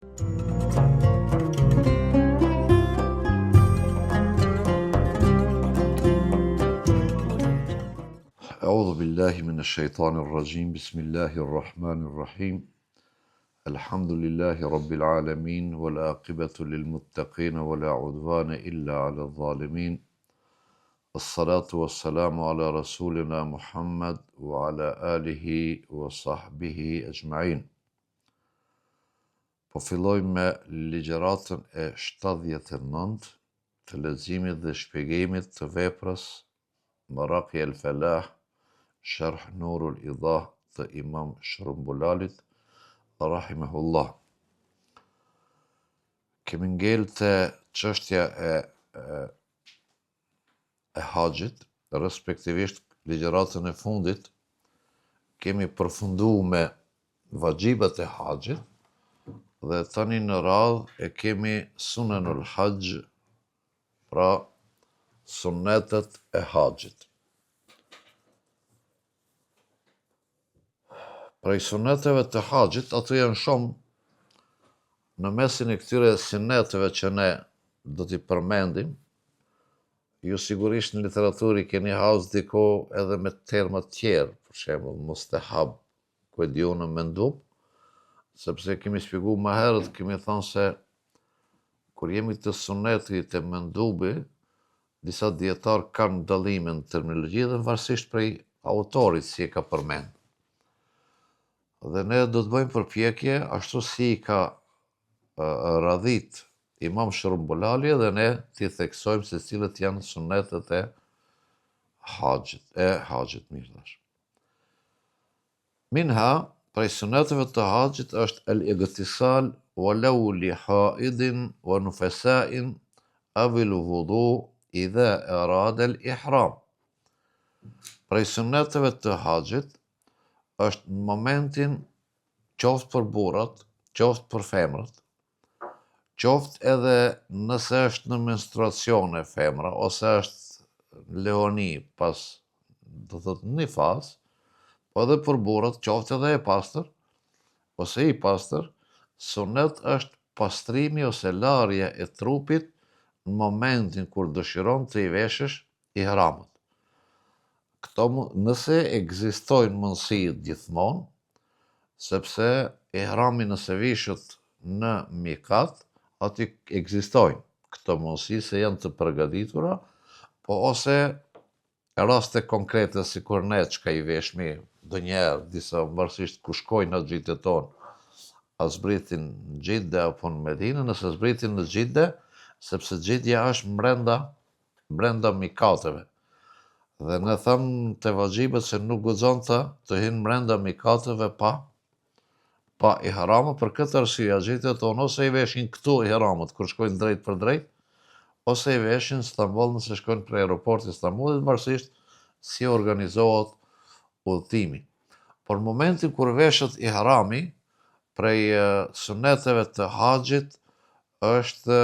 أعوذ بالله من الشيطان الرجيم بسم الله الرحمن الرحيم الحمد لله رب العالمين والعاقبة للمتقين ولا عدوان إلا على الظالمين الصلاة والسلام على رسولنا محمد وعلى آله وصحبه أجمعين. Po filloj me ligjëratën e 79 të leximit dhe shpjegimit të veprës Maraqi el-Falah, Sharh Nurul Idah të Imam Shrumbulalit, rahimahullah. Kemi ngel të çështja e haxhit, respektivisht ligjëratën e fundit kemi përfunduar me vaxhibat e haxhit dhe tani në radhë e kemi sunanul haxh, pra sunnetet e haxhit. Prej sunneteve të haxhit, ato janë shumë. Në mesin e këtyre sunneteve që ne do t'i përmendim, ju sigurisht në literaturë keni haus diko edhe me terma tjerë, për shembull mustahab, ku e diunë mendub, sepse kemi shpjeguar më herët, kemi thënë se kur jemi të sunnetit të mendubi, disa dietar kanë dallime në terminologji dhe varësisht prej autorit si e ka përmend. Dhe ne do të bëjmë përpjekje ashtu si i ka radhit Imam Shrumbulali dhe ne t'i theksojmë se cilët janë sunnetet e haxhit, mirë thash. Minha, prej sunneteve të haxhit është el-igtisal walau li haidin wa nufasain avil wudu idha arada al-ihram. Prej sunneteve të haxhit është në momentin qoftë për burrat, qoftë për femrat, qoftë edhe nëse është në menstruacione femra, ose është leoni pas, do thotë një fazë, po edhe për burrat, qoftë edhe e pastër, ose i pastër, sunnet është pastrimi ose larja e trupit në momentin kur dëshiron të i veshësh ihramët. Nëse ekzistojnë mundësi gjithmonë, sepse ihrami nëse vishet në mikat, aty ekzistojnë këto mundësi se janë të përgatitura, po ose raste konkrete si kur ne çka i veshmi ndonjëherë disa varësisht ku shkojnë në xhitet tonë, a zbritin në Xhidde apo në Medinë, nëse zbritin në Xhidde, sepse Xhidja është brenda mikateve. Dhe ne thëmë të vaxhibet se nuk guxon të hinë brenda mikateve pa ihramë, për këtë arsye xhitet tonë ose i veshin këtu ihramët kur shkojnë drejt për drejt, ose i veshin Stamboll nëse shkojnë për aeroporti Stambollit, varësisht si organizohet udhëtimi. Por në momentin kur veshet ihrami, prej sunneteve të haxhit është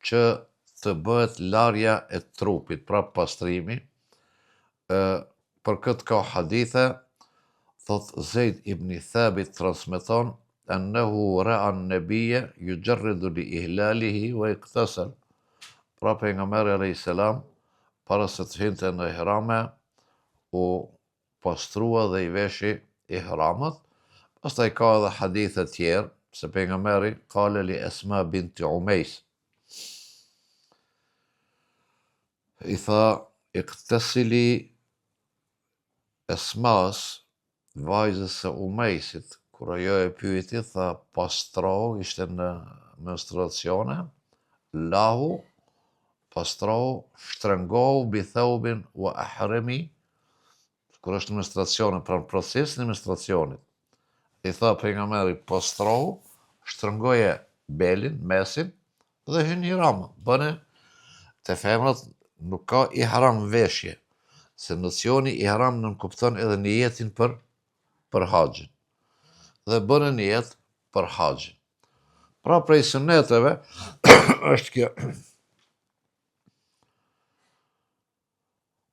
që të bëhet larja e trupit, pra pastrimi. Për këtë ka hadithe, thot Zeid ibn Thabit transmeton, ennehu ra'a an-nabiyya yujarridu li ihlalihi wa iktasal. Pra pejgamberi alayhis salam, para se të hynte në ihrame, u pastrua dhe i veshi ihramët. Pastaj ka edhe hadithe tjerë, se pejgamberi qale li Asma binti Umays, i tha, iktesili Esmas, vajzës së Umejsit, kur ajo e pyeti, tha, pastrohu, ishte në menstruacione, lahu, pastrohu, shtrëngohu, bi thaubin, wa ahremi, kur është në menstruacione, pra në procesin e menstruacionit. I tha pejgamberi, pastrohu, shtrëngoje belin, mesin, dhe hyn ihram. Bëne, te femrat nuk ka ihram veshje, se nocioni ihram nënkupton edhe niyetin për haxhin. Dhe bënë niyet për haxhin. Pra prej sunneteve është kjo.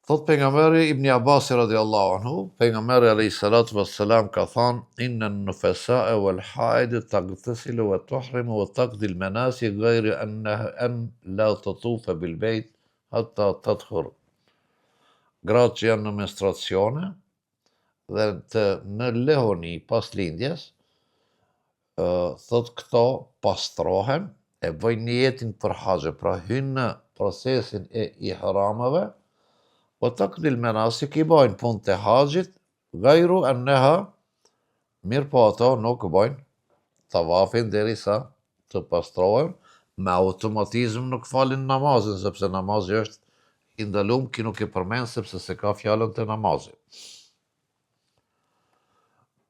Thot pejgamberi Ibn Abbas radiallahu anhu, pejgamberi alayhi salatu wassalam ka thënë: "Inna an-nufasa'a wal haid taghtasilu wa tuhrimu wa taqdi al-manasik ghayra an la tatufa bil bayt hatta tadhhur." Gratë që janë në menstruacione dhe të në lehoni pas lindjes, thot këto pastrohen, e bëjnë niyetin për haxhe, pra hynë në procesin e ihramave, o taqdil menasik i bojnë punë të haxhit, gajru anneha, mirë po ato nuk bojnë tavafin derisa të pastrohen, me automatizëm nuk falin namazin, sepse namazi është i ndalum, ki nuk i përmen sepse se ka fjallën të namazit.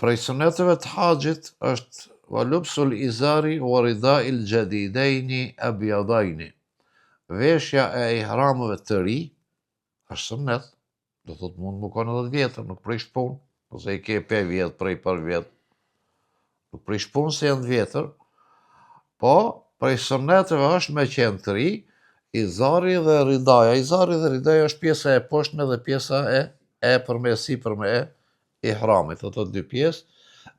Prej suneteve të haxhit është walubsul izari wa rida'il jadidejni abjadajni. Veshja e ihramëve të ri, është sunnet, do thot mund më konë 10 vjetër, nuk prish punë, ose i ke 5 vjetë, prej për vjetë, nuk prish punë se janë vjetër, po prej sunneteve është me qenë të ri, izari dhe ridaja. Izari dhe ridaja është pjesa e poshtme dhe pjesa e përmesi përme e ihramit, ato dy pjesë,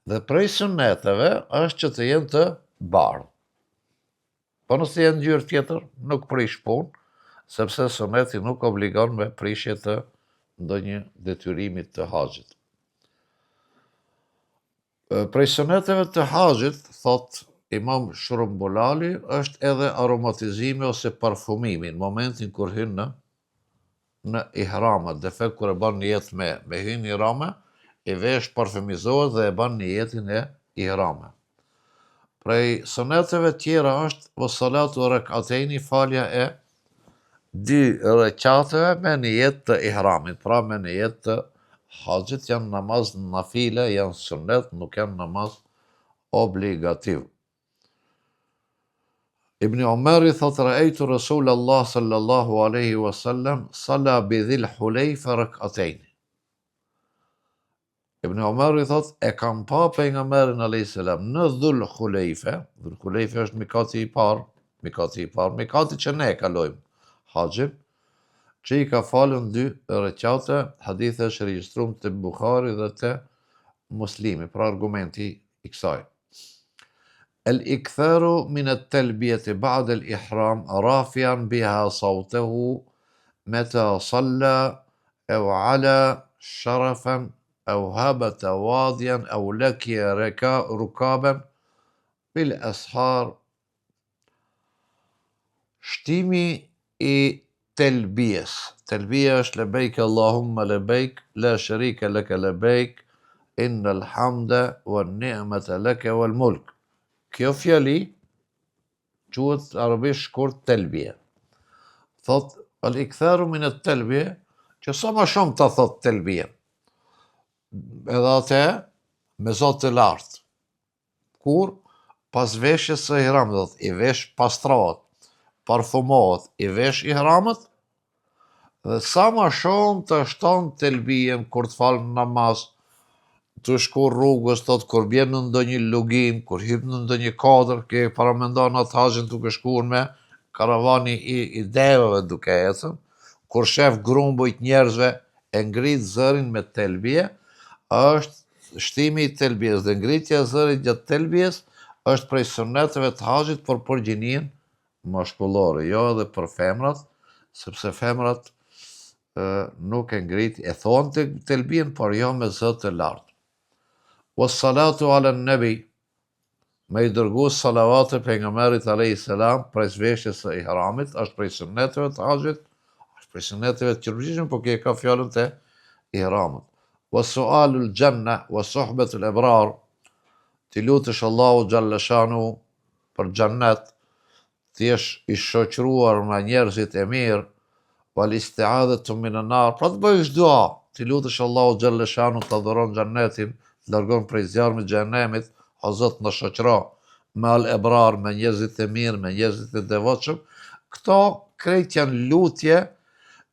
dhe prej sunneteve është që të jenë të bardhë. Po nëse jenë ngjyrë tjetër, nuk prish punë, sepse suneti nuk obligon me prishje të ndonjë detyrimit të haxhit. Prej suneteve të haxhit, thot Imam Shrumbulali, është edhe aromatizimi ose parfumimi, në momentin kur hynë në ihrama, dhe fekt kur e ban nijet me hynë ihrama, i vesh parfumizohet dhe e ban nijetin e ihrama. Prej suneteve tjera është wassalatu rak'ataini, falja e 2 rekateve me nijet të ihramit, pra me nijet të haxhit, janë namaz nafile, janë sunnet, nuk janë namaz obligativ. Ibn Umari thot: "Ra'aytu Rasulullah sallallahu alaihi wasallam salla bi Dhil Hulayfa rak'atayn." Ibn Umari thot: "E kam pa pejgamberin alayhis salam në Dhul Hulayfa." Dhul Hulayfa është mikati i parë, mikati që ne e kalojmë haxhin, që i ka falën 2 rekate, hadithe është regjistruar të Buhari dhe të Muslimi, pra argumenti i kësaj. El-iktharu min at-talbiyati ba'da al-ihram rafi'an biha sawtahu mata salla aw ala sharafan aw habata wadiyan aw lakiya rukaban bil ashar. Shtimi i telbijes. Telbija është lebejk Allahumma lebejk, la sharika laka lebejk, innal hamda wa ni'mata laka wal mulk. Kjo fjali quhet arabisht shkurt telbije. Thot al-iktharu min at-talbiye, që sa më shumë ta thot telbije. Edhe atë me zot të lartë. Kur pas veshjes së ihramit, i vesh pastrohet, parfumohet, i vesh ihramit, dhe sa më shumë të shton telbijen kur të falë namaz, të shku rrugës, thot kur bjen në ndonjë lugim, kur hyn në ndonjë kadër, ke paramendon atë haxhin duke shkuar me karavani i devëve duke ecën, kur shef grumbujt njerëzve e ngrit zërin me telbije, është shtimi i telbijes dhe ngritja e zërit gjatë telbijes është prej sunneteve të haxhit për përgjinien mashkullore, jo edhe për femrat, sepse femrat nuk e ngrit, e thonë të telbien, por jo me zë të lartë. Wassalatu ala nabi, me i dërgu salavate pejgamberit alayhis salam prej veshjes së ihramit, është prej sunneteve të haxhit, është prej sunneteve të qërbëgjishme, por kjo ka fjalën të ihramit. Wassualul janna wa suhbatul ebrar, ti lutesh Allahu xhalla shanu për xhennet, ti jesh i shoqëruar me njerëzit e mirë, wal isti'adatu min an-nar, pra të bëjsh dua, ti lutesh Allahu xhalla shanu të dhuron xhennetin, të largon prej zjarmit të xhenemit, o Zot na shoqëro me al-ebrar, me njerëzit e mirë, me njerëzit e devotshëm. Këto krejt janë lutje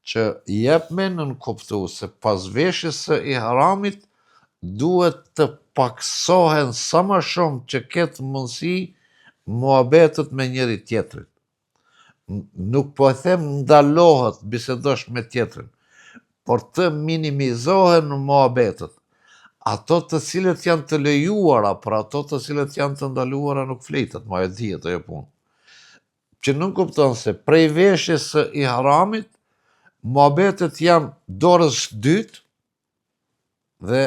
që jep me nënkuptu se pas veshjes së ihramit duhet të paksohen sa më shumë që ketë mundësi muhabetet me njëri tjetrin. Nuk po e them ndalohet bisedosh me tjetrin, por të minimizohen në muhabetet. Ato të cilët janë të lejuara, për ato të cilët janë të ndaluara nuk flitet, ma e dihet ajo punë. Që nuk kupton se prej veshjes së ihramit, muhabetet janë dorës dytë dhe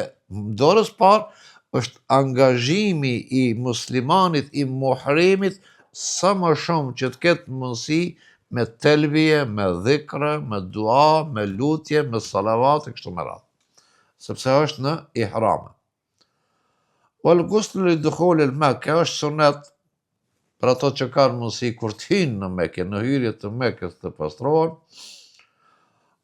dorës parë është angazhimi i muslimanit, i muhrimit, sa më shumë që të ketë mundësi me telbije, me dhikra, me dua, me lutje, me salavat e kështu me radhë. Sepse është në ihram. Wal ghusl li dukhul al Mekka është sunet për ato që kanë mundësi kur të hyjnë në Mekë, në hyrje të Mekës të pastrohen.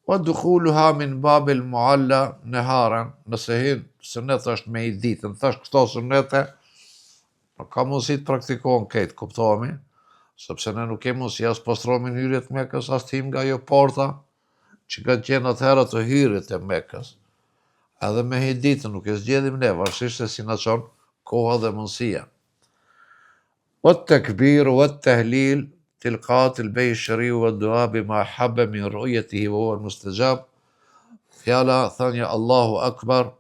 Wa dukhuluha min babil mualla naharan, nëse hyn sunet është me i ditën, thash këto sunete ka mundësi të praktikohen këtë, kuptohemi, sepse ne nuk kemi mundësi as pastrohemi në hyrje të Mekës, as të hym nga ajo porta që kanë qenë atëherë të hyrjet e Mekës. Edhe me ditën nuk e zgjedhim ne, varësisht se si na çon koha dhe mundësia. Wat takbir wat tahlil tilqat al-bay shari wa dua bima habba min ru'yatihi wa huwa al-mustajab. Fjala thënia Allahu Akbar,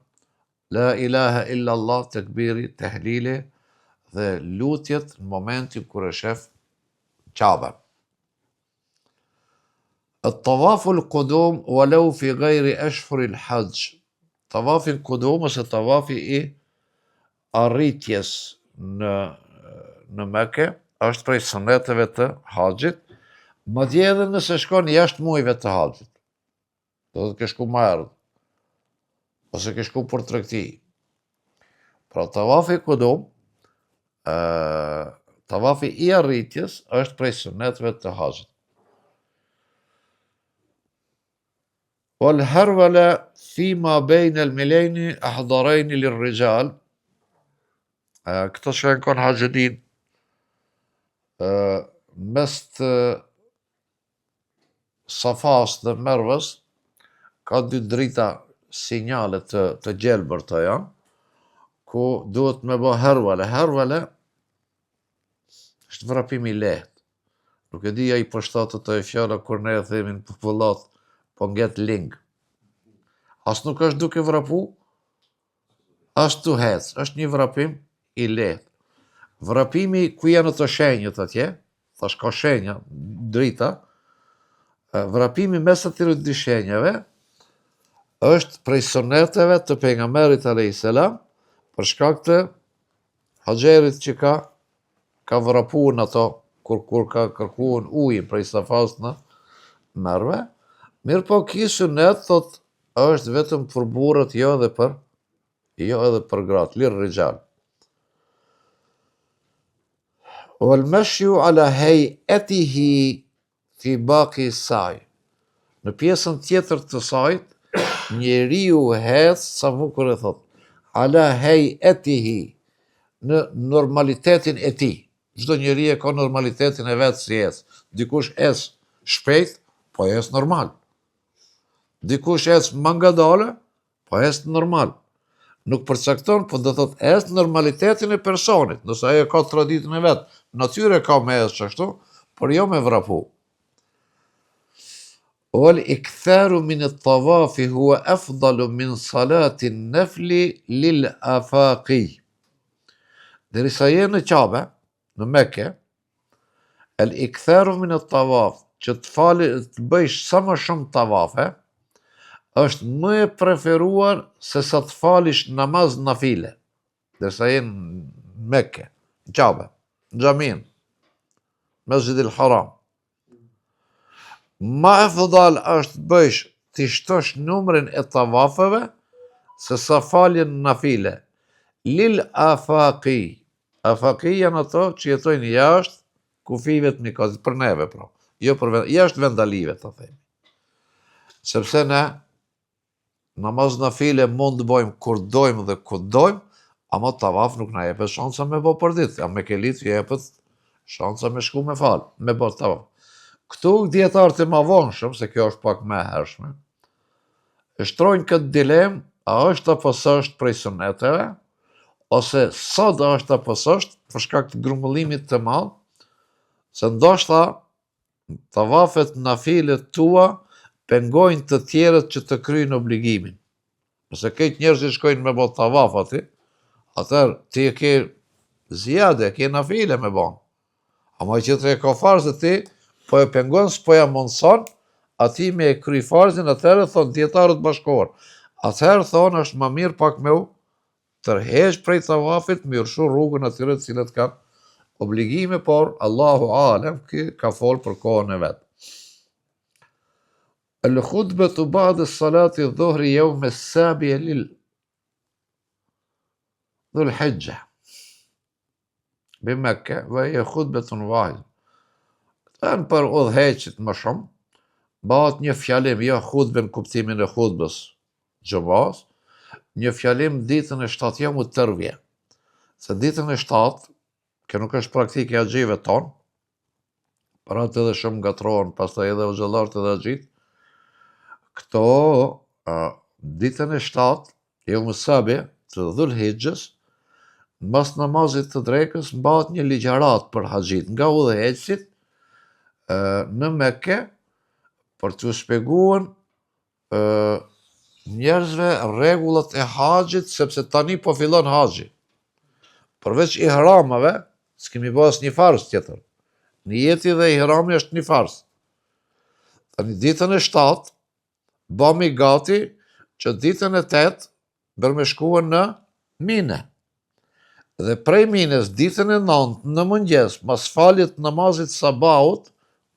la ilaha illa Allah, takbiri, tahlili dhe lutjet në momentin kur e shef Ka'ban. الطواف القدوم ولو في غير أشهر الحج. Tavafi në kudum ose tavafi i arritjes në Mekë është prej suneteve të haxhit, madje edhe nëse shkon jashtë muajve të haxhit. Do të ke shku më herët, ose ke shku për tregti. Pra tavafi i kudum, tavafi i arritjes është prej suneteve të haxhit. والهرولة فيما بين الميلين أحضرين للرجال. Këto që janë konë haxhedin, mes të Safas dhe Mervës, ka dy drita sinjale të gjelbër të janë, ku duhet me bë hervele. Hervele është vrapim i lehtë. Nuk e di ai përshtatët të e fjala kur ne e themin popullat, po nget ling. As nuk është duke vrapu, as tu hec, është një vrapim i lehtë. Vrapimi ku janë të shenjët atje, thash ka shenja, drita, vrapimi mes atyre dy shenjave është prej suneteve të pejgamberit alayhis salam, për shkak të Haxherit që ka vrapuar ato kur ka kërkuar ujin prej Safas në Merve. Mirë po ky sunet thot është vetëm për burrët, jo edhe për gratë, lir rijal. Wal mashyu ala hay'atihi fi baqi sa'y. Në pjesën tjetër të sajt, njeriu hec, sa bukur e thot, ala hay'atihi, në normalitetin e tij. Çdo njeri e ka normalitetin e vet si ec. Dikush ec shpejt, po ec normal. Dikush ec më ngadale, po ec normal. Nuk përcakton, po do thot ec normalitetin e personit, nëse ai ka traditën e vet, natyre ka me ec ashtu, por jo me vrapu. Wal iktharu min at-tawafi huwa afdalu min salati an-nafli lil afaqi. Derisa je në Kabe, në Mekë, el iktharu min at-tawaf, që të bëjsh sa më shumë tavafe, është më e preferuar se sa të falish namaz nafile, derisa je në Mekë, në Kabe, në xhamin, Mesjidil Haram. Ma afdal është të bëjsh të shtosh numrin e tavafeve se sa faljen nafile. Lil afaqi. Afaqi janë ato që jetojnë jashtë kufive të mikazit, për neve pra, jo për jashtë vendalive të themi. Sepse ne namaz nafile mund të bëjmë kur dojmë dhe ku dojmë, ama tavaf nuk na jepet shansa me bë për ditë, ja me kelit jepet shansa me shku me fal, me bë tavaf. Këtu dietarët e mavonshëm, se kjo është pak më e hershme, e shtrojnë këtë dilemë, a është apo s'është prej suneteve, ose sa do është apo s'është, për shkak të grumbullimit të madh, se ndoshta tavafet nafile tua pengojnë të tjerët që të kryjnë obligimin. Nëse këtë njerëzit shkojnë me bot tavaf aty, atër ti e ke zjade, ke nafile me bon. Ama që të e ka farz dhe ti, po e pengon s'po ja mundson, ati me e kry farzin, atëherë thonë djetarët bashkohër. Atëherë thonë është më mirë pak me u tërheq prej tavafit, me urshu rrugën atyre të cilët kanë obligime, por Allahu alem ka folë për kohën e vetë. الخطبة بعد الصلاة الظهر يوم السابع ذو الحجة بمكة وهي خطبة واحدة. Tanë për udhëheqit më shumë, bëhet një fjalim, jo khutbën kuptimin e khutbës xhumas, një fjalim ditën e 7 jamu tërvje. Se ditën e 7, kjo nuk është praktike e xhive tonë, për atë edhe shumë ngatrohen, pastaj edhe xhallarët edhe xhit. Këto ditën e 7, jamu sabi të Dhul Hijjës, mbas namazit të drekës mbahet një ligjërat për haxhit nga udhëheqësit në Mekke për t'u shpjeguar njerëzve rregullat e haxhit, sepse tani po fillon haxhi. Përveç ihramave, s'kemi pas një farz tjetër. Niyeti dhe ihrami është një farz. Tani ditën e 7 bëmi gati që ditën e 8 bërë me shkuën në Mine. Dhe prej Mines ditën e 9 në mëngjes, mas falit namazit sabahut,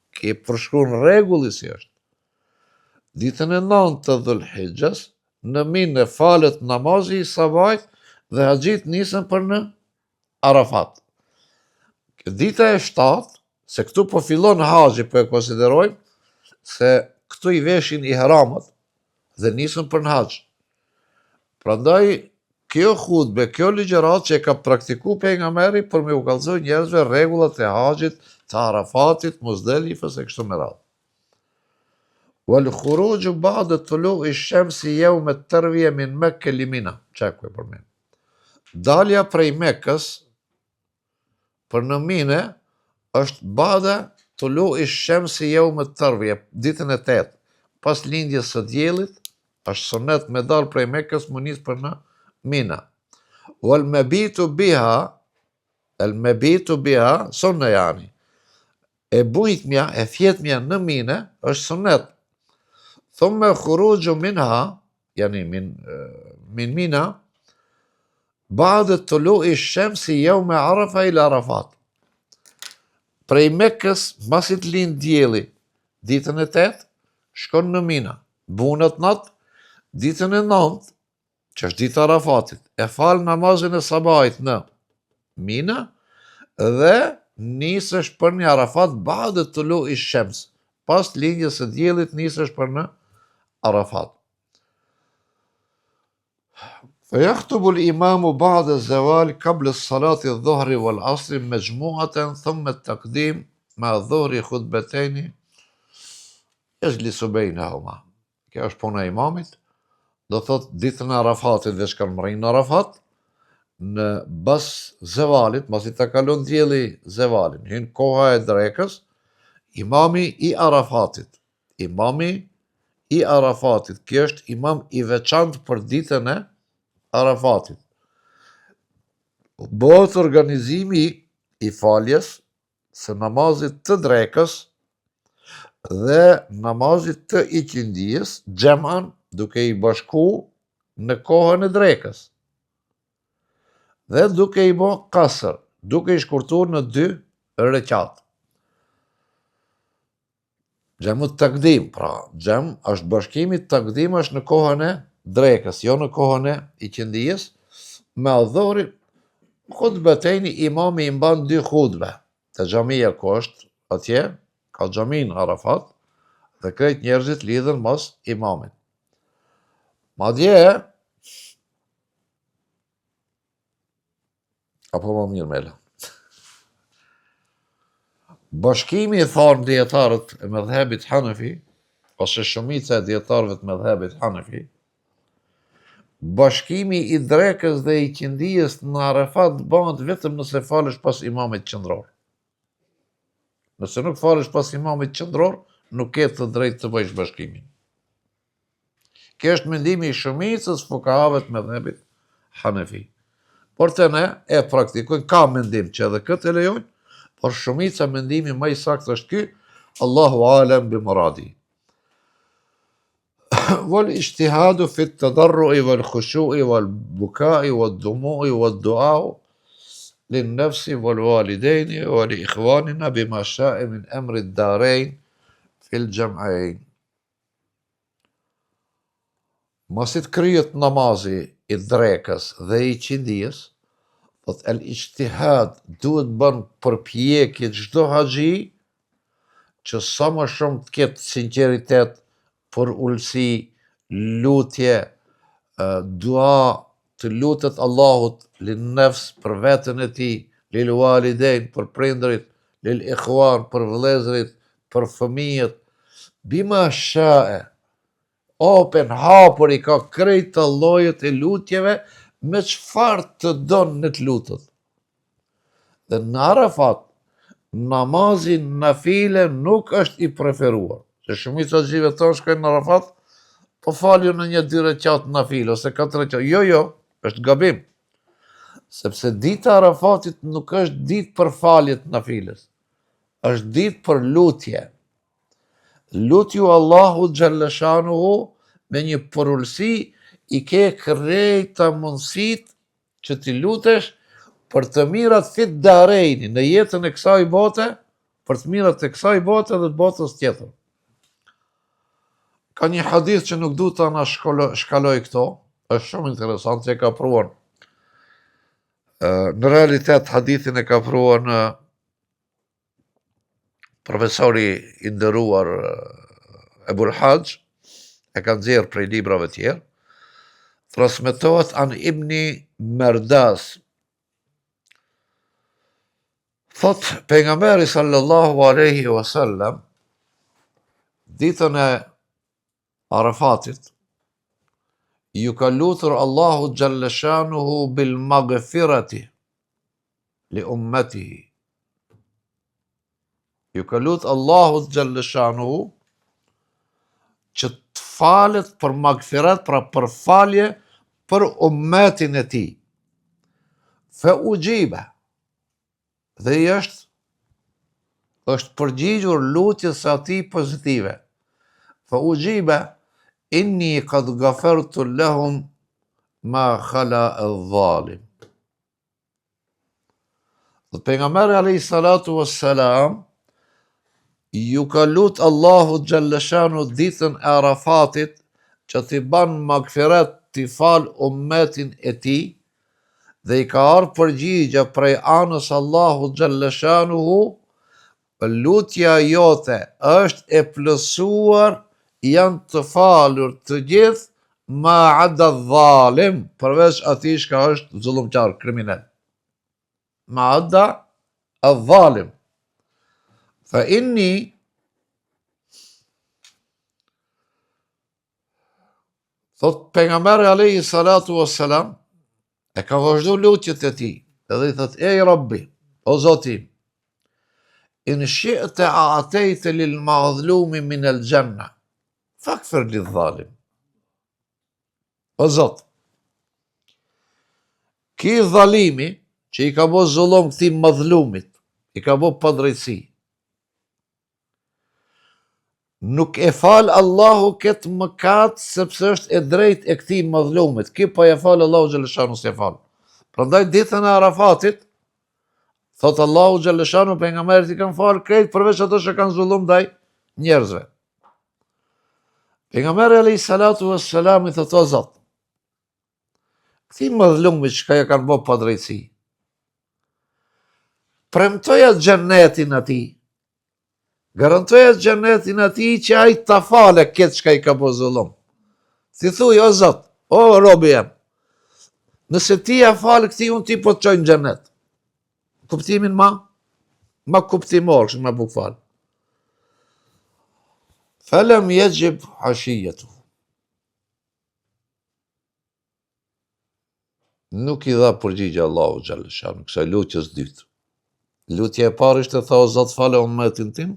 ke përshkruan rregulli si është. Ditën e 9 të Dhul Hijjës, në Mine falet namazi i sabahit dhe haxhit nisën për në Arafat. Dita e 7, se këtu po fillon haxhi, po e konsiderojmë se këtu i veshin ihramat dhe nisën për në haxh. Prandaj kjo hutbe, kjo ligjërat që e ka praktiku pejgamberi për me u kallëzu njerëzve rregullat e haxhit, të Arafatit, Muzdalifës e kështu me radhë. Wal khuruju ba'da tulu'i shamsi yawm at-tarwiya min Mekke li Mina. Çka për me. Dalja prej Mekës për në Mine është ba'da tulu'i shamsi yawm at-tarwiya, ditën e 8, pas lindjes së diellit, është sunet me dal prej Mekës më nis për në Mina. Wal mabitu biha, el mabitu biha sunna yani. E bujtmja, e fjetmja në Mine është sunet. Thumma khuruju minha, yani min Mina, ba'da tulu'i shamsi yawm Arafa ila Arafat. Prej Mekës, masit lind dielli, ditën e 8, shkon në Mina. Bunët natë, ditën e 9, që është ditë Arafatit, e falë namazin e sabahit në Mina dhe nisësh për një Arafat ba'da tulu'i shams, pas lindjes së diellit nisësh për në Arafat. فيخطب الإمام بعد الزوال قبل الصلاة الظهر والعصر مجموعة ثم التقديم مع الظهر خطبتين يجلس بينهما. Kjo është puna e imamit. Do thot ditën e Arafatit dhe shkon mrin në Arafat, në bas zevalit, masi ta kalon dielli zevalin, hyn koha e drekës, imami i Arafatit. Imami i Arafatit, kjo është imam i veçantë për ditën e Arafatit. Bëhet organizimi i faljes së namazit të drekës dhe namazit të iqindijës, xhaman, duke i bashku në kohën e drekës. Dhe duke i bë kasër, duke i shkurtuar në 2 rekat. Xhamu takdim, pra, xham është bashkimi, takdim është në kohën e drekës, jo në kohën e iqindijës, me adhurin khutbetejni imami i mban 2 khutbe. Te xhamia ku është atje, ka xhamin Arafat, dhe krejt njerëzit lidhen mos imamit. Madje, apo më mirë mele. Bashkimi i thonë dietarët e mëdhëbit Hanefi, ose shumica e dietarëve të mëdhëbit Hanefi, bashkimi i drekës dhe i qindijës në Arafat bëhet vetëm nëse falesh pas imamit qendror. Nëse nuk falesh pas imamit qendror, nuk ke të drejtë të bëjsh bashkimin. Kjo është mendimi i shumicës fukahave të mëdhëbit Hanefi. Por të ne e praktikojnë, ka mendim që edhe këtë e lejojnë, por shumica mendimi më i saktë është ky, Allahu alem bi muradi. Wal ijtihadu fi at-tadarru'i wal khushu'i wal buka'i wad dumu'i wad du'a للنفس والوالدين ولإخواننا بما شاء من أمر الدارين في الجمعين. Mosit kryet namazi i drekës dhe i qindijës, thot el ijtihad duhet bën përpjekje çdo haxhi që sa më shumë të ketë sinqeritet, për ulësi, lutje, dua, të lutet Allahut lin nefs për veten e tij, lil walidain për prindrit, lil ikhwan për vëllezërit, për fëmijët, bima shae, open, hapur i ka krejt të llojet e lutjeve me çfarë të don në të lutet. Dhe në Arafat, namazi nafile nuk është i preferuar. Se shumica xhive tonë shkojnë në Arafat, po falju në 1-2 rekat nafile, ose 4 rekat. Jo, është gabim. Sepse dita Arafatit nuk është ditë për faljet nafiles. Është ditë për lutje. Lutju Allahu xhalleshanuhu me një përullësi i ke krejta mundësit që ti lutesh për të mirat fit darejni në jetën e kësaj bote, për të mirat e kësaj bote dhe të botës tjetër. Ka një hadith që nuk du të na shkaloj këto, është shumë interesant që e ka pruar. Në realitet hadithin e ka pruar në profesori i nderuar Ebul Hajj, e ka nxjerrë prej librave tjerë, transmetohet an Ibni Merdas. Thot pejgamberi sallallahu alaihi wasallam, ditën e Arafatit, ju ka lutur Allahu xhalleshanuhu bil maghfirati li ummatihi. Ju ka lut Allahu xhalleshanuhu që të falet për magfirat, pra për falje për ummetin e tij. Fa ujiba. Dhe i është përgjigjur lutjes së atij pozitive. Fa ujiba inni qad ghafartu lahum ma khala adh-dhalim. Dhe pejgamberi alayhi salatu wassalam ju ka lut Allahu xhalleshanu ditën e Arafatit që t'i ban magfiret, t'i fal ummetin e tij, dhe i ka ardhur përgjigje prej anës Allahu xhalleshanuhu, lutja jote është e plotësuar, janë të falur të gjithë, ma ada dhalim, përveç atij që është zullumqtar, kriminal. Ma ada dhalim. Fa inni thot pejgamberi alayhi salatu wassalam e ka vazhdu lutjet e tij, edhe i thot ej Rabbi, o Zoti, in shi'ta a'tayta lil madhlumi min al janna fakfir lidh dhalim. O Zot, ki dhalimi që i ka bo zullum këtij madhlumit, i ka bo padrejtësi, nuk e fal Allahu këtë mëkat sepse është e drejt e këtij madhlumit. Ki po e fal Allahu xhalleshanu se fal. Prandaj ditën e Arafatit, thot Allahu xhalleshanu pejgamberit i kanë fal krejt përveç ato që kanë zullum ndaj njerëzve. Pejgamberi alayhi salatu wassalam i thot o Zot, këtij madhlumit që ja kanë bërë padrejtësi, premtoja xhenetin atij, garantoja xhenetin atij që ai ta falë këtë çka i ka bërë zullum. Si thuj o Zot, o robi jam, nëse ti ja fal këtij, unë ti po të çoj në xhenet. Kuptimin ma kuptimor, që ma buk fal. Falam yajib hashiyatu. Nuk i dha përgjigje Allahu xhalleshanu kësaj lutjes dytë. Lutja e parë ishte tha o Zot falë ummetin tim,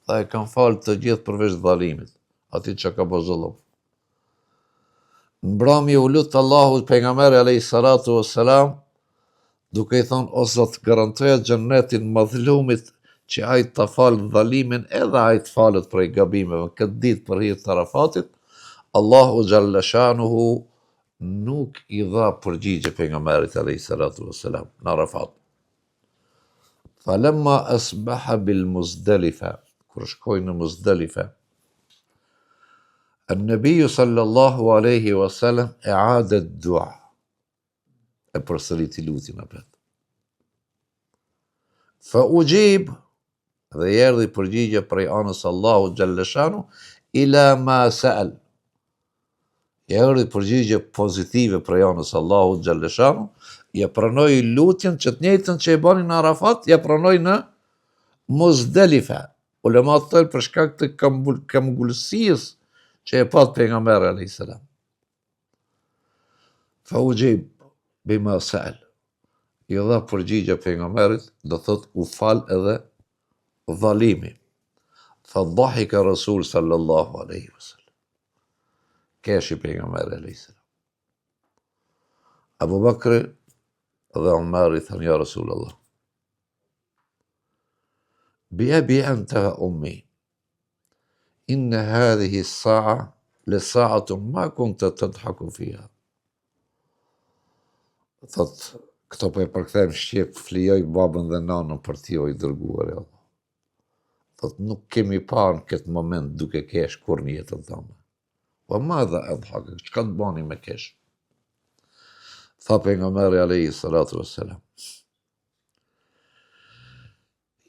tha e kanë falë të gjithë përveç dhalimit, atij që ka bërë zullum. mbrëmje u lut Allahut pejgamberi alayhi salatu wassalam, duke i thonë, o Zot, garantoja xhennetin madhlumit që ai të falë dhalimin edhe ai të falet prej gabimeve këtë ditë për hir të Arafatit. Allahu xhalla shanuhu nuk i dha përgjigje pejgamberit alayhi salatu wassalam në Arafat. Falamma asbaha bil Muzdalifa, kur shkoi në Muzdalifa, النبي صلى الله عليه وسلم إعاد الدعاء e përsëriti lutjen atë. Fa ujib, dhe erdhi përgjigje prej anës Allahu xhallashanu ila ma sa'al. Erdhi përgjigje pozitive prej anës Allahu xhallashanu, ja pranoi lutjen që të njëjtën që e bani në Arafat, ja pranoi në Muzdalifa. Ulemat thonë për shkak të këmbgulësisë që e pat pejgamberi alayhis salam. Fa ujib bima sa'al. I dha përgjigje pejgamberit, do thot u fal edhe dhalimi. Fa dhahika Rasul sallallahu alaihi wasallam. Keshi pejgamberi alayhis salam. Abu Bakri dhe Umar i thanë, ja Rasulullah, bi abi anta ummi, إن هذه الساعة لساعة ما كنت تضحك فيها. Thot, këto po e përkthejmë shqip, flijoj babën dhe nanën për ti, o i dërguar e Allah. Thot, nuk kemi parë në këtë moment duke kesh kur një jetën tëme. O ma dhe edhake, çka të bani me kesh? Tha pejgamberi alayhi salatu wassalam,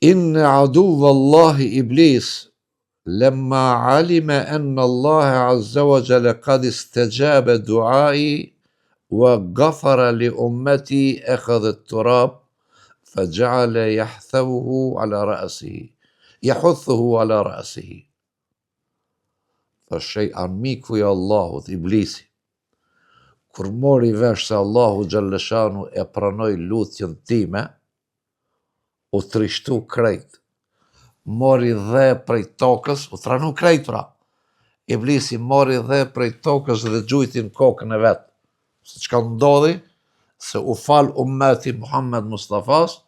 Inna aduva Allahi iblis, لما علم أن الله عز وجل قد استجاب دعائي وغفر لأمتي أخذ التراب فجعل يحثه على رأسه فالشيء armiku I Allahut, iblisi, kur mori vesh se Allahu xhallashanu e pranoi lutjen time, u trishtu krejt. Mori dhe prej tokës, u tranu krejt pra. Iblisi mori dhe prej tokës dhe gjujti në kokën e vetë. Se çka ndodhi, se u fal ummeti Muhammed Mustafas,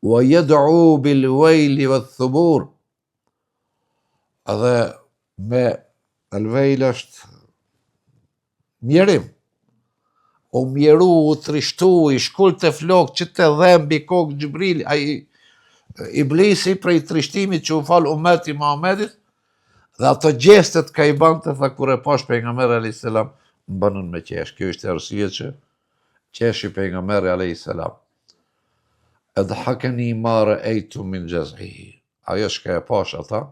wa yad'u bil wayli wath thubur. Edhe me al-wayl është mjerim. U mjeru, u trishtu, I shkulte flok që të dhembi kokë Gjibril, ai Iblisi prej trishtimit që u fal ummeti Muhammedit, dhe ato gjestet ka I bante, tha kur e pash pejgamberi alayhis salam, mbanën me qesh. Kjo është arsye që qeshi pejgamberi alayhis salam. Adhakani ma ra'aytu min jaz'ihi. Ajo që e pash ata,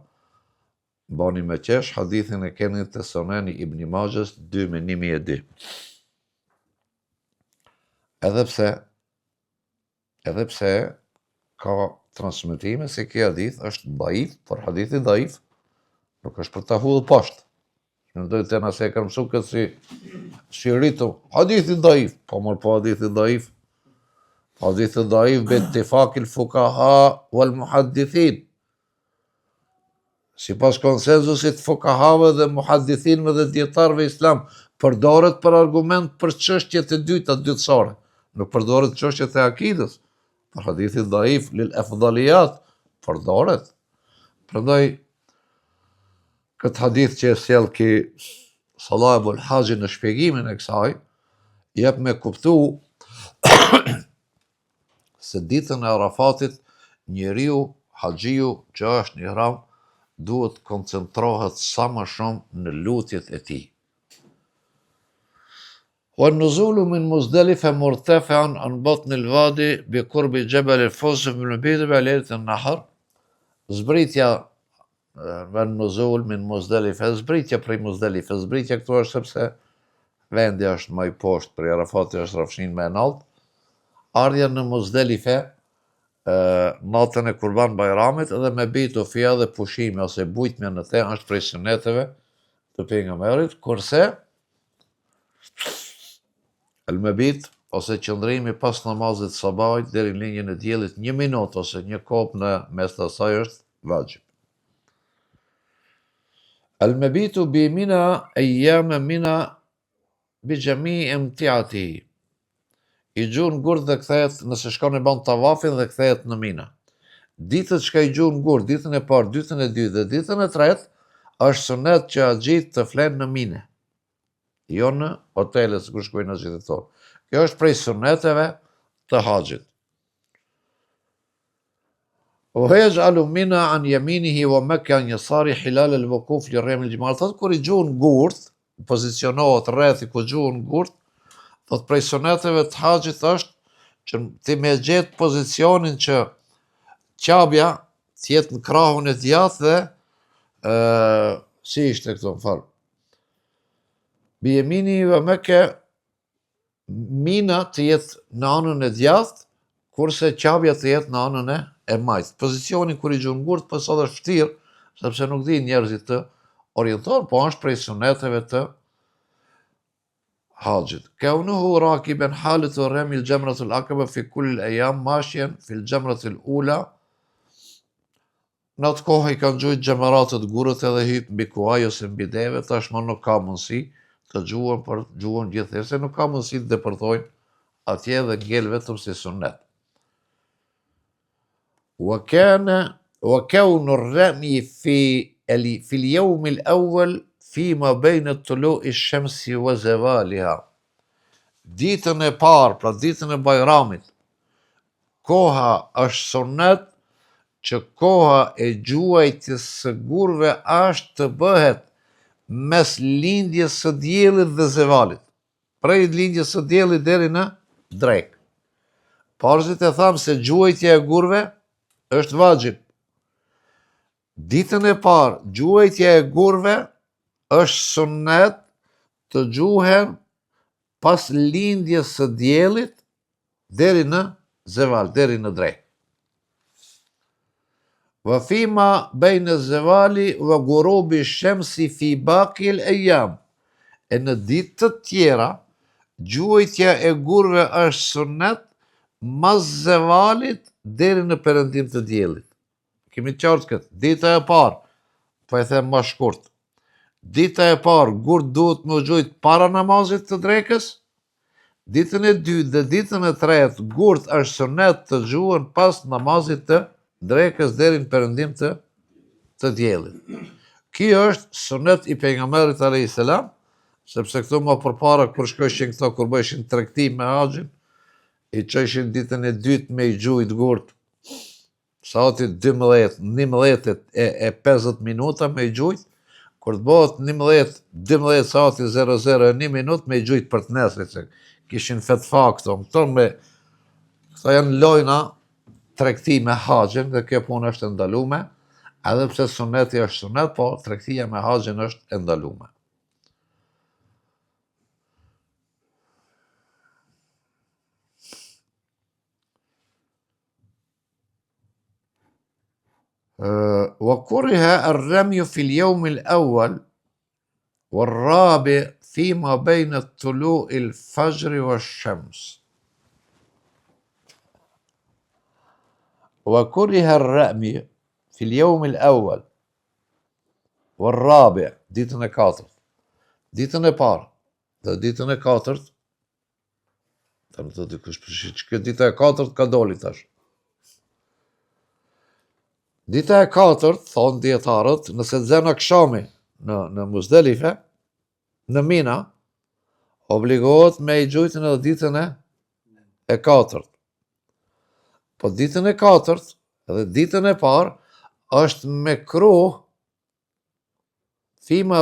bani me qesh, hadithin e keni të Sunani Ibn Majahs 2102. Edhe pse ka transmetime se kjo hadith është daif, por hadithi daif nuk është për ta hudhur poshtë. Në dojtë të nëse e kërë mësu këtë si rritu, hadithi daif, po hadithi daif. Hadithi daif be ittifaqil fuqaha wal muhaddithin. Si pas konsenzusit fukahave dhe muhaddithinve dhe djetarve islam, përdoret për argument për çështjet e dyta dytësore. Nuk përdoret çështjet e akidës. Për hadithi daif, lil afdaliyat, përdoret. Prandaj, këtë hadith që e sjell ki Salah Abul Haji në shpjegimin e kësaj, jep me kuptu se ditën e Arafatit, njeriu, haxhiu që është në ihram, duhet koncentrohet sa më shumë në lutjet e tij. والنزول من مزدلفة مرتفعا عن بطن الوادي بقرب جبل الفوز بن البيض ليلة النحر. Zbritja والنزول من مزدلفة, zbritja prej Muzdalife. Zbritja këtu është sepse vendi është më I poshtë, prej Arafati është rrafshin më lart. Ardhja në Muzdalife natën e Kurban Bajramit edhe me bitu fija dhe pushimi ose bujtmja në te është prej suneteve të pejgamberit, kurse el-mebit ose qëndrimi pas namazit sabahit deri në linjën e diellit 1 minutë ose 1 kopë në mes të asaj është vajib. El-mebitu bi Mina eyyam Mina bijami imtiati. I gjunë gurë dhe kthehet, nëse shkon e ban tavafin dhe kthehet në Mina. Ditët që ka i gjunë gurë, ditën e parë, ditën e dytë dhe ditën e tretë, është sunet që haxhit të flenë në Mine. Jo në hotele, sikur shkojnë haxhit e tonë. Kjo është prej suneteve të haxhit. ويجعل منى عن يمينه ومكة عن يساره حلال الوقوف للرمي الجمار. Thot kur i gjuhën gurt, pozicionohet rrethi ku gjuhën gurt, thot prej suneteve të haxhit është që ti me gjetë pozicionin që qabja të jetë në krahun e djathtë dhe si ishte këto më fal. Bijemini ve Mekka, Mina të jetë në anën e djathtë, kurse qabja të jetë në anën e majtë. Pozicioni kur i gjuhën gurt, po sot është vështirë, sepse nuk di njerëzit të orientojnë, po është prej suneteve të haxhit. Kaunuhu rakiban halatu rami al-jamrat al-aqaba fi kull al-ayam mashyan fi al-jamrat al-ula. Në atë kohë i kanë gjujt gjemaratët gurët edhe hyt mbi kuaj ose mbi deve, tashmë nuk ka mundësi të gjuhën për gjuhën gjithë, se nuk ka mundësi të depërtojnë atje dhe ngel vetëm si sunet. وكون الرمي في اليوم الأول فيما بين طلوع الشمس وزوالها. Ditën e parë, pra ditën e Bajramit, koha është sunet që koha e gjuajtjes së gurëve është të bëhet mes lindjes së diellit dhe zevalit. Prej lindjes së diellit deri në drek. Parzit e thamë se gjuajtja e gurëve është vajxhib. Ditën e parë, gjuajtja e gurëve është sunet të gjuhen pas lindjes së diellit deri në zeval, deri në drek. Wa fima bejnë zevali wa gurubi shemsi fi bakil e jam. E në ditë të tjera, gjuajtja e gurëve është sunet mas zevalit deri në perëndim të diellit. Kemi qartë këtë. Dita e parë, po e them më shkurt. Dita e parë, gurt duhet më gjujt para namazit të drekës. Ditën e dytë dhe ditën e tretë, gurt është sunet të gjuhën pas namazit të drekës deri në perëndim të diellit. Ky është sunet i pejgamberit alayhis salam, sepse këtu më përpara kur shkojshin këto kur bëheshin tregtim me haxhin, i çojshin ditën e dytë me i gjujt gurt. Saati 12, 11 e 50 minuta me i gjujt, kur të bëhet 11, 12 saati 00 minutë me i gjujt për të nesrit, se kishin fetfa këto janë lojna tregti me haxhin dhe kjo punë është ndalume, edhe pse suneti është sunet, po tregtia me haxhin është ndalume. وكره الرمي في اليوم الأول والرابع فيما بين طلوع الفجر والشمس. وكره الرمي في اليوم الأول والرابع ditën e katërt. Ditën e parë dhe ditën e katërt, të më të dikush përshit që dita e katërt ka doli tash. Dita e katërt, thonë dietarët, nëse të zën akşami në Muzdelife, në Mina, obligohet me i gjujtën edhe ditën e katërt. Po ditën e katërt edhe ditën e parë është mekruh fima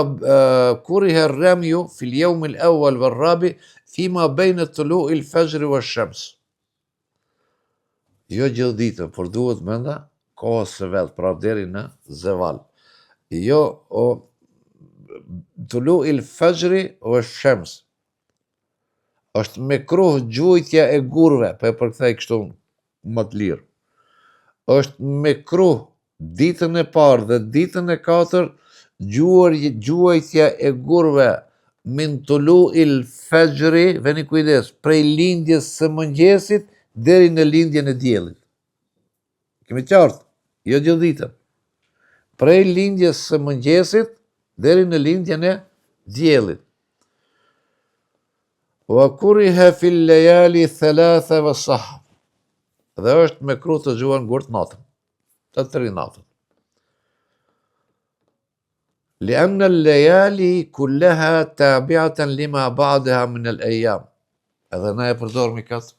kuriha ar-ramyu fi al-yawm al-awwal wal-rabi fima bayna tulu'i al-fajr wash-shams. Jo gjithë ditën, por duhet menda kohës së vet, pra deri në zeval. Jo tulu'i al-fajr wash-shams. Është mekruh gjujtja e gurëve, po e përkthej kështu më të lirë. Është mekruh ditën e parë dhe ditën e katërt gjuajtja e gurëve min tulu'il fajri, veni kujdes, prej lindjes së mëngjesit deri në lindjen e diellit. Kemi qartë? Jo gjithë ditën. Prej lindjes së mëngjesit deri në lindjen e diellit. Wa kuriha fil lejali thalatha wa sahab. Dhe është me kru të gjuar ngurt natën, të 3 natën. لأن الليالي كلها تابعة لما بعدها من الأيام. Edhe na e përdormi këtë.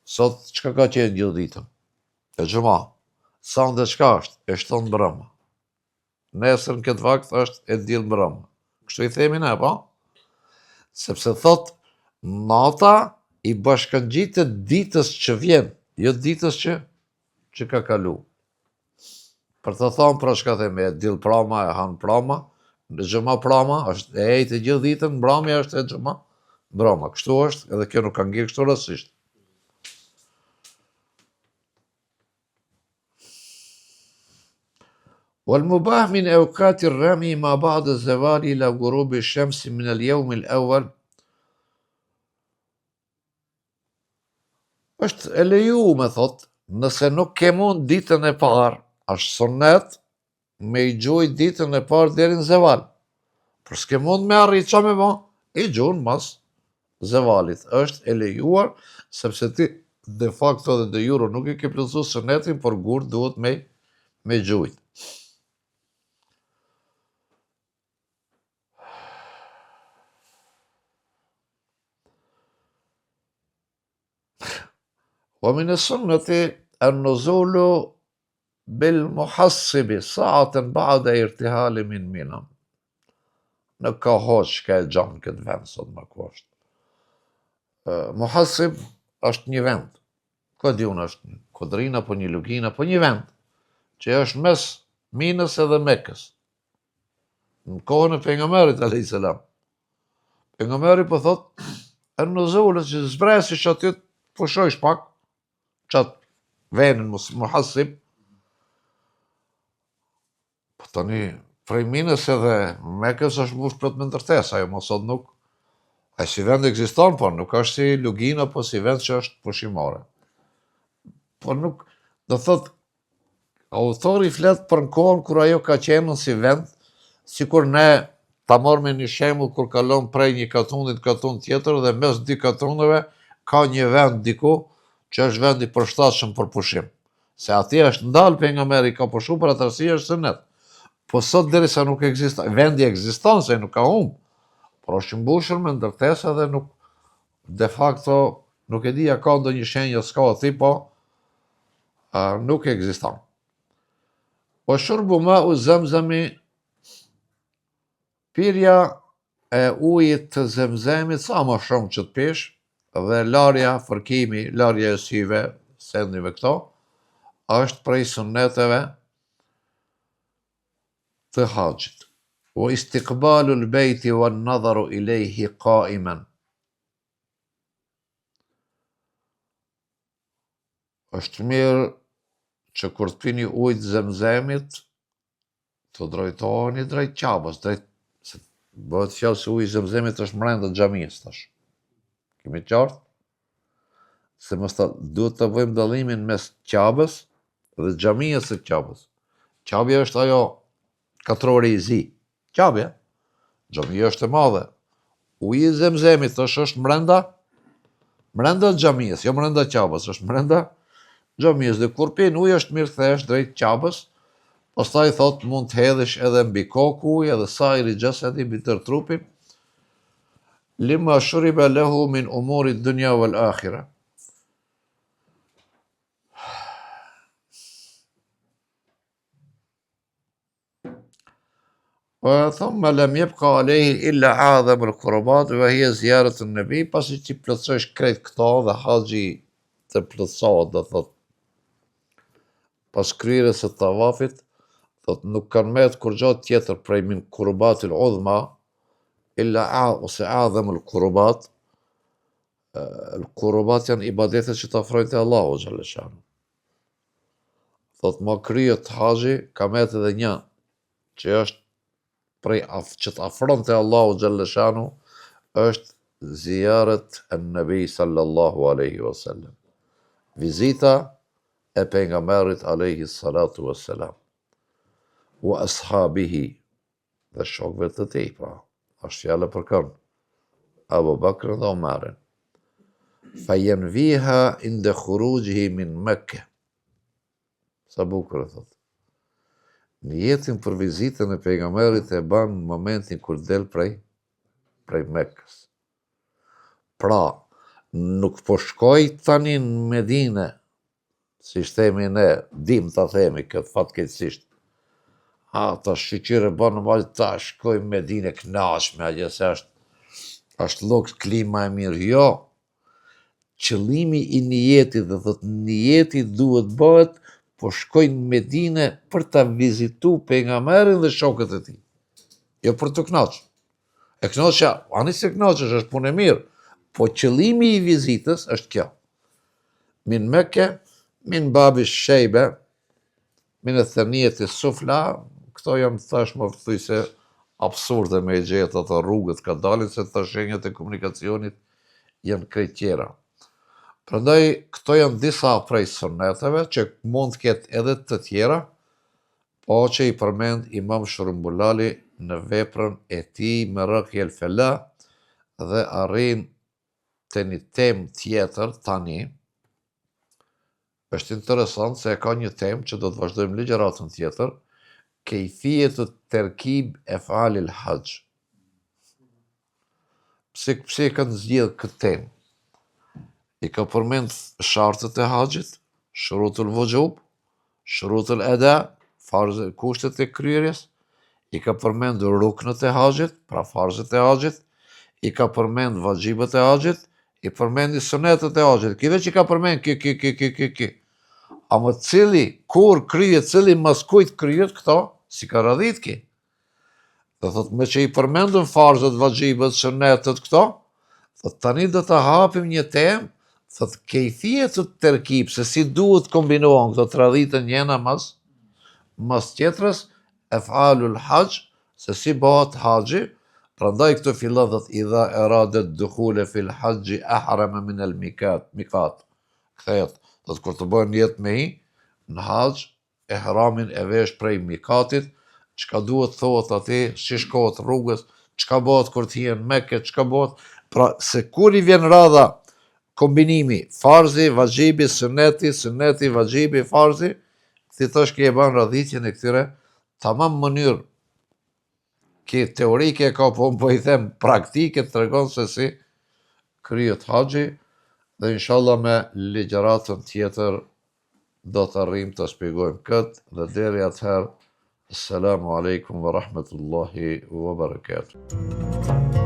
Sot çka ka qenë gjithë ditën? E xhuma. Sonde çka është? E 7 mbrëmë. Nesër në këtë vakt është e diell mbrëmë. Kështu i themi ne, po? Sepse thot nata i bashkangjitet ditës që vjen, jo ditës që ka kalu. Për të thonë pra shka themi, e diell prama, e han prama, në xhuma prama, është e ejtë gjithë ditën, mbrëmja është e xhuma mbrëma. Kështu është, edhe kjo nuk ka ngirë kështu rastësisht. والمباح من أوقات الرمي ما بعد الزوال إلى غروب الشمس من اليوم الأول është e leju me thot, nëse nuk ke mund ditën e parë, është sunnet me i gjuj ditën e parë deri në zeval. Por s'ke mund me arrit qa me ba, i gjun mas zevalit. Është e lejuar, sepse ti de facto dhe de juro nuk i ke plëcu sunnetin, por gur duhet me gjujt. ومن السنة النزول بالمحصب ساعة بعد ارتحال من منى. Nuk ka hoq ka e gjanë këtë vend sot më kusht. Muhasib është një vend. Ka di unë është një kodrin apo një lugin apo një vend që është mes Minës edhe Mekës. Në kohën e pejgamberit alayhis salam. Pejgamberi po thot an-nuzul që zbresish aty pushojsh pak qatë venin muhasib. Po tani prej Minës edhe Mekës është mbush plot me ndërtesë, ajo mos sot nuk. Ai si vend ekziston, po nuk është si lugin apo si vend që është pushimore. Po nuk, do thot, autori flet për në kohën kur ajo ka qenë si vend, sikur ne ta marrë një shembull kur kalon prej një katunit katun tjetër dhe mes dy katuneve ka një vend diku që është vendi përshtatshëm për pushim. Se atje është ndalë pejgamberi ka pushu për atë arsye është sunnet. Po sot derisa nuk ekziston, vendi ekziston se nuk ka humbë, por është mbushur me ndërtesa dhe nuk, de facto, nuk e dija ka ndonjë shenjë s'ka aty, po nuk ekziston. Po shurbu ma'u Zamzami, pirja e ujit të Zemzemit sa më shumë që të pish, dhe larja, fërkimi, larja e syve, sendive këto, është prej sunneteve të haxhit. O istiqbalu l-bejti wa nadharu ilejhi qaiman. Është mirë që kur të pini ujt Zemzemit, të drejtoheni drejt Qabës, se bëhet fjallë se ujt Zemzemit është mrenda xhamisë tash. Kemi qartë? Se duhet të bëjmë dallimin mes Qabës dhe xhamisë së Qabës. Qabja është ajo katrori i zi. Qabja. Xhamia është e madhe. Uji i Zemzemit është mrenda xhamisë, jo mrenda Qabës, është mrenda xhamisë. Dhe kur pin ujë është mirë kthesh drejt Qabës. Pastaj thot mund të hedhësh edhe mbi kokë ujë edhe sajri xhasadi mbi tër trupin. Lima shuriba lahu min umuri dunya wal akhirah. ثم لم يبقى عليه إلا أعظم القربات وهي زيارة النبي. Pasi që plotësosh krejt këto dhe haxhi të plotësohet, do thot pas kryerjes së tavafit, thot nuk kanë met kur gjatë tjetër prej min kurbatil udhma illa ose a'zamul kurbat. Kurbat janë ibadetet që të afrojnë te Allahu xhaleshanu. Thot ma kryet haxhi ka met edhe një që është prej që të afron te Allahu xhaleshanu, është ziyaret e nabi sallallahu alaihi wasallam. Vizita e pejgamberit alaihi salatu wassalam. Wa ashabihi, dhe shokëve të tij, pra, është fjala për kënd. Abu Bakrin dhe Omarin. Fajenviha inde khurujhi min Mekke. Sa bukur e thot. Niyetin për vizitën e pejgamberit e ban në momentin kur del prej Mekkës. Pra, nuk po shkoj tani në Medine, si themi ne, dim të themi këtë fatkeqësisht. Ta shqyqyre banë në malë, ta shkoj në Medine knaqme, a gjë se është lokë klima e mirë. Jo, qëllimi i nijetit dhe thot nijeti duhet bëhet, po shkoj në Medine për ta vizitu pejgamberin dhe shokët e tij. Jo për të knaqë. E knaqëja, ani se knaqësh, është punë e mirë, po qëllimi i vizitës është kjo. Min Mekke, min babi Shejbe, min e thënijet e sufla, këto jam thash më thuj se absurde me i gjetë ato rrugët ka dalin, se të shenjët e komunikacionit janë krejt tjera. Prandaj, këto janë disa prej suneteve që mund të ketë edhe të tjera, po që i përmend Imam Shërumbulali në veprën e tij me Raqyel Fela dhe arrin të një temë tjetër tani. Është interesant se ka një temë që do të vazhdojmë ligjëratën tjetër, kejfijetu terkib efalil haqj. Pse kanë zgjedhë këtë temë? I ka përmend shartët e haxhit, shurutul vujub, shurutul eda, kushtet e kryerjes, i ka përmend ruknët e haxhit, pra farzët e haxhit, i ka përmend vajxhibët e haxhit, i përmendi sunetet e haxhit. Ki veç i ka përmend ki. A më cili, kur kryet, cili mas kujt kryet këto, si ka radhit ki. Dhe thot me që i përmendën farzët, vajxhibët, sunetet këto, thot tani do të hapim një temë, thot kejfijet të terkib, se si duhet kombinohen këto traditën njena mas tjetrës, efalul haqj, se si bëhet haxhi. Prandaj këtu fillon thot idha eradet dukhule fil haqji ahrama min al mikat. Kthehet, thot kur të bëhen jetë me i, në haxh, ihramin e vesh prej mikatit, çka duhet thohet aty, si shkohet rrugës, çka bëhet kur të hien Mekë, çka bëhet, pra se kur i vjen radha kombinimi, farzi, vajxhibi, sunneti, vajxhibi, farzi, si thash ke e ban radhitjen e këtyre, tamam mënyrë, ki teorike ka, po i them praktike, të tregon se si kryet haxhi, dhe inshallah me ligjëratën tjetër do të arrim të shpjegojmë këtë, dhe deri atëherë, assalamu alaikum wa rahmatullahi wa barakatuh.